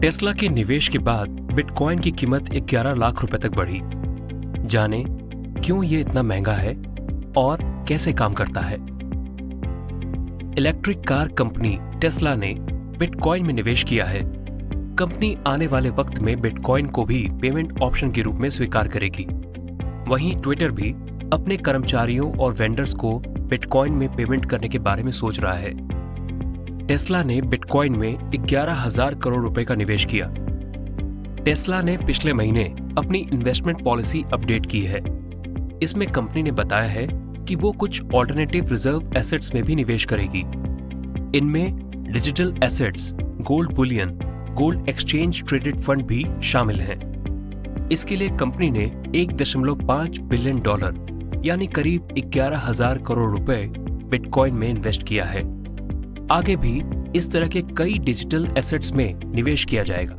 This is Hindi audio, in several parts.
टेस्ला के निवेश के बाद बिटकॉइन की कीमत 11 लाख रुपए तक बढ़ी। जाने क्यों ये इतना महंगा है और कैसे काम करता है। इलेक्ट्रिक कार कंपनी टेस्ला ने बिटकॉइन में निवेश किया है। कंपनी आने वाले वक्त में बिटकॉइन को भी पेमेंट ऑप्शन के रूप में स्वीकार करेगी। वहीं ट्विटर भी अपने कर्मचारियों और वेंडर्स को बिटकॉइन में पेमेंट करने के बारे में सोच रहा है। टेस्ला ने बिटकॉइन में 11,000 करोड़ रुपए का निवेश किया। टेस्ला ने पिछले महीने अपनी इन्वेस्टमेंट पॉलिसी अपडेट की है। इसमें कंपनी ने बताया है कि वो कुछ ऑल्टरनेटिव रिजर्व एसेट्स में भी निवेश करेगी। इनमें digital assets, gold Boolean, gold exchange traded fund भी शामिल हैं। इसके लिए कंपनी ने $1.5 बिलियन यानी करीब 11,000 करोड़ रुपए बिटकॉइन में इन्वेस्ट किया है। आगे भी इस तरह के कई डिजिटल एसेट्स में निवेश किया जाएगा।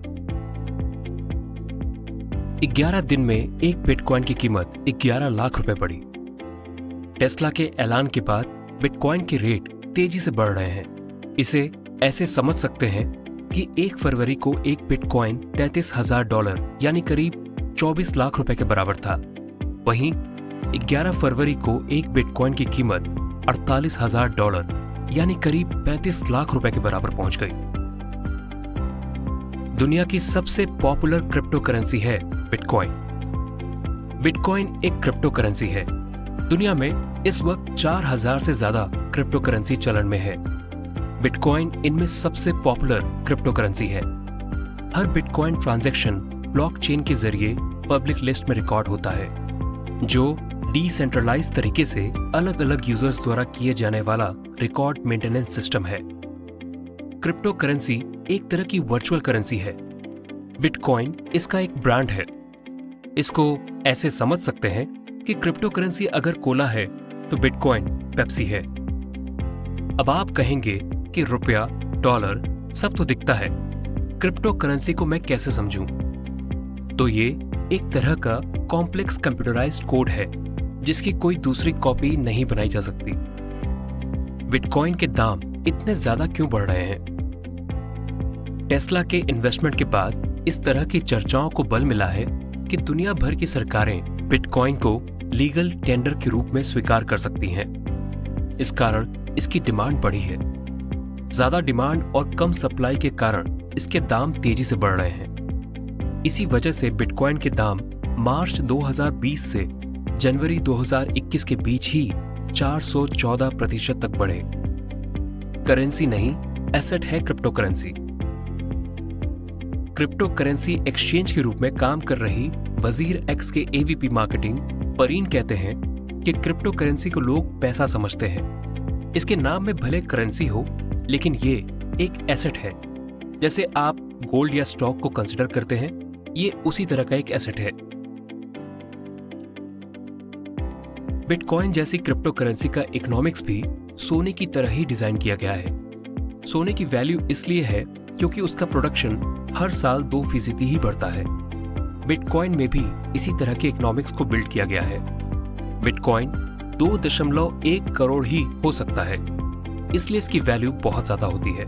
11 दिन में एक बिटकॉइन की कीमत 11 लाख रुपए बढ़ी। टेस्ला के ऐलान के बाद बिटकॉइन के रेट तेजी से बढ़ रहे हैं। इसे ऐसे समझ सकते हैं कि 1 फरवरी को एक बिटकॉइन $33,000 यानी करीब 24 लाख रुपए के बराबर था। वहीं 11 फरवरी को एक बिटकॉइन की कीमत $48,000 यानी करीब 35 लाख रुपए के बराबर पहुंच गई। दुनिया की सबसे पॉपुलर क्रिप्टो करेंसी है बिटकॉइन। बिटकॉइन एक क्रिप्टो करेंसी है। दुनिया में इस वक्त 4,000 से ज्यादा क्रिप्टो करेंसी चलन में है। बिटकॉइन इनमें सबसे पॉपुलर क्रिप्टो करेंसी है। हर बिटकॉइन ट्रांजैक्शन ब्लॉकचेन के जरिए पब्लिक लिस्ट में रिकॉर्ड होता है, जो डिसेंट्रलाइज तरीके से अलग अलग यूजर्स द्वारा किए जाने वाला रिकॉर्ड मेंटेनेंस सिस्टम है। क्रिप्टो करेंसी एक तरह की वर्चुअल करेंसी है। बिटकॉइन इसका एक ब्रांड है। इसको ऐसे समझ सकते हैं कि क्रिप्टो करेंसी अगर कोला है तो बिटकॉइन पेप्सी है। अब आप कहेंगे कि रुपया, डॉलर सब तो दिखता है, क्रिप्टो करेंसी को मैं कैसे समझूं? तो ये एक तरह का कॉम्प्लेक्स कंप्यूटराइज्ड कोड है जिसकी कोई दूसरी कॉपी नहीं बनाई जा सकती। बिटकॉइन के दाम इतने ज्यादा क्यों बढ़ रहे हैं? टेस्ला के इन्वेस्टमेंट के बाद इस तरह की चर्चाओं को बल मिला है कि दुनिया भर की सरकारें बिटकॉइन को लीगल टेंडर के रूप में स्वीकार कर सकती हैं। इस कारण इसकी डिमांड बढ़ी है। ज्यादा डिमांड और कम सप्लाई के कारण इसके दाम तेजी से बढ़ रहे हैं। इसी वजह से बिटकॉइन के दाम मार्च 2020 से जनवरी 2021 के बीच ही 414% तक बढ़े। करेंसी नहीं, एसेट है crypto currency. Crypto currency exchange के रूप में काम कर रही वजीर एक्स के एवीपी मार्केटिंग परीन कहते हैं कि क्रिप्टो करेंसी को लोग पैसा समझते हैं। इसके नाम में भले करेंसी हो, लेकिन ये एक एसेट है। जैसे आप गोल्ड या स्टॉक को कंसिडर करते हैं, ये उसी तरह का एक एसेट है। बिटकॉइन जैसी क्रिप्टो करेंसी का इकोनॉमिक्स भी सोने की तरह ही डिजाइन किया गया है। सोने की वैल्यू इसलिए है क्योंकि उसका प्रोडक्शन हर साल 2% ही बढ़ता है। बिटकॉइन में भी इसी तरह के इकोनॉमिक्स को बिल्ड किया गया है। बिटकॉइन 2.1 करोड़ ही हो सकता है, इसलिए इसकी वैल्यू बहुत ज्यादा होती है।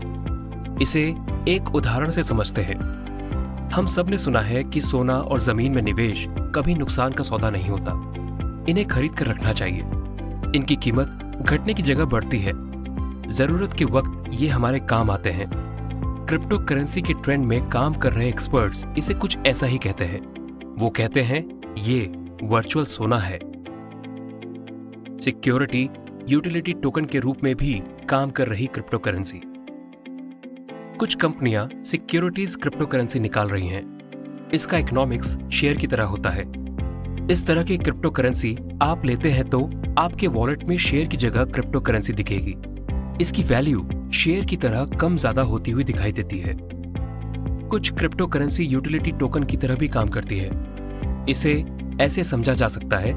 इसे एक उदाहरण से समझते हैं। हम सब ने सुना है कि सोना और जमीन में निवेश कभी नुकसान का सौदा नहीं होता। इन्हें खरीद कर रखना चाहिए। इनकी कीमत घटने की जगह बढ़ती है। जरूरत के वक्त ये हमारे काम आते हैं। क्रिप्टो करेंसी के ट्रेंड में काम कर रहे एक्सपर्ट्स इसे कुछ ऐसा ही कहते हैं। वो कहते हैं ये वर्चुअल सोना है। सिक्योरिटी यूटिलिटी टोकन के रूप में भी काम कर रही क्रिप्टो करेंसी। कुछ कंपनियां सिक्योरिटीज क्रिप्टो करेंसी निकाल रही हैं। इसका इकोनॉमिक्स शेयर की तरह होता है। इस तरह की क्रिप्टो करेंसी आप लेते हैं तो आपके वॉलेट में शेयर की जगह क्रिप्टो करेंसी दिखेगी। इसकी वैल्यू शेयर की तरह कम ज्यादा होती हुई दिखाई देती है। कुछ क्रिप्टो करेंसी यूटिलिटी टोकन की तरह भी काम करती है। इसे ऐसे समझा जा सकता है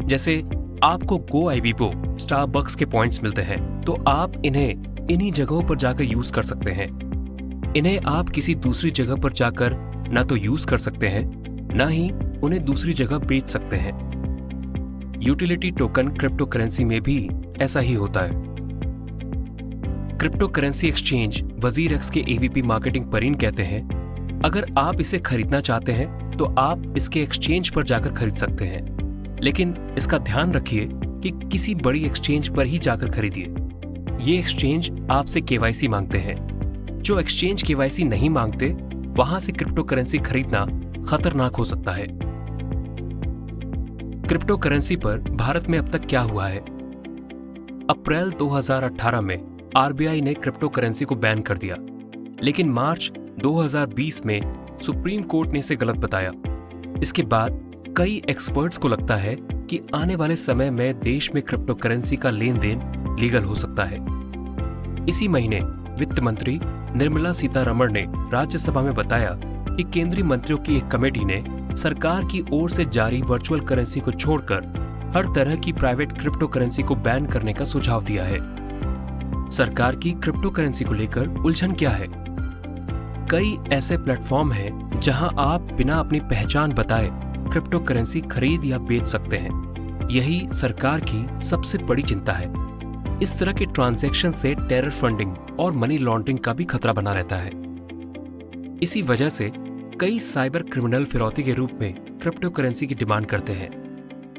जैसे आपको GoIbibo, स्टारबक्स के पॉइंट्स मिलते हैं तो आप इन्हें इन्हीं जगहों पर जाकर यूज कर सकते हैं। इन्हें आप किसी दूसरी जगह पर जाकर ना तो यूज कर सकते हैं, ना ही उन्हें दूसरी जगह बेच सकते हैं। यूटिलिटी टोकन क्रिप्टो करेंसी में भी ऐसा ही होता है। क्रिप्टो करेंसी एक्सचेंज वजीर एक्स के एवीपी मार्केटिंग परीन कहते हैं अगर आप इसे खरीदना चाहते हैं तो आप इसके एक्सचेंज पर जाकर खरीद सकते हैं, लेकिन इसका ध्यान रखिए कि किसी बड़ी एक्सचेंज पर ही जाकर खरीदिए। ये एक्सचेंज आपसे केवाईसी मांगते हैं। जो एक्सचेंज केवाईसी नहीं मांगते, वहां से क्रिप्टो करेंसी खरीदना खतरनाक हो सकता है। क्रिप्टो करेंसी पर भारत में अब तक क्या हुआ है? अप्रैल 2018 में आरबीआई ने क्रिप्टो करेंसी को बैन कर दिया, लेकिन मार्च 2020 में सुप्रीम कोर्ट ने इसे गलत बताया। इसके बाद कई एक्सपर्ट्स को लगता है कि आने वाले समय में देश में क्रिप्टो करेंसी का लेन देन लीगल हो सकता है। इसी महीने वित्त मंत्री निर्मला सीतारमण ने राज्यसभा में बताया कि केंद्रीय मंत्रियों की एक कमेटी ने सरकार की ओर से जारी वर्चुअल करेंसी को छोड़कर हर तरह की प्राइवेट क्रिप्टो करेंसी को बैन करने का सुझाव दिया है। सरकार की क्रिप्टो करेंसी को लेकर उलझन क्या है? कई ऐसे प्लेटफॉर्म हैं जहां आप बिना अपनी पहचान बताए क्रिप्टो करेंसी खरीद या बेच सकते हैं। यही सरकार की सबसे बड़ी चिंता है। इस तरह के ट्रांजैक्शन से टेरर फंडिंग और मनी लॉन्ड्रिंग का भी खतरा बना रहता है। इसी वजह से कई साइबर क्रिमिनल फिरौती के रूप में क्रिप्टो करेंसी की डिमांड करते हैं।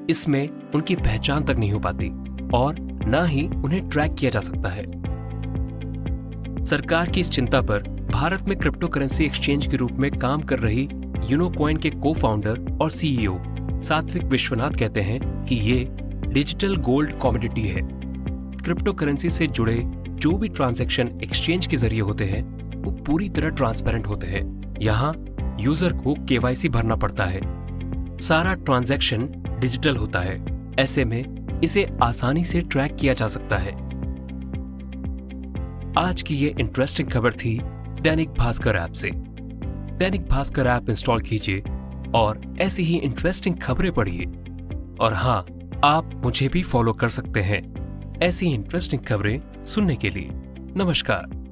इसमें उनकी पहचान तक नहीं हो पाती और न ही उन्हें ट्रैक किया जा सकता है। सरकार की इस चिंता पर भारत में क्रिप्टो करेंसी एक्सचेंज के रूप में काम कर रही यूनोकॉइन के को फाउंडर और सीईओ सात्विक विश्वनाथ कहते हैं कि ये डिजिटल गोल्ड कमोडिटी है। क्रिप्टो करेंसी से जुड़े जो भी ट्रांजैक्शन एक्सचेंज के जरिए होते हैं वो पूरी तरह ट्रांसपेरेंट होते हैं। यहाँ यूजर को केवाईसी भरना पड़ता है। सारा ट्रांजैक्शन डिजिटल होता है। ऐसे में इसे आसानी से ट्रैक किया जा सकता है। आज की ये इंटरेस्टिंग खबर थी दैनिक भास्कर ऐप से। दैनिक भास्कर ऐप इंस्टॉल कीजिए और ऐसी ही इंटरेस्टिंग खबरें पढ़िए। और हाँ, आप मुझे भी फॉलो कर सकते हैं ऐसी इंटरेस्टिंग खबरें सुनने के लिए। नमस्कार।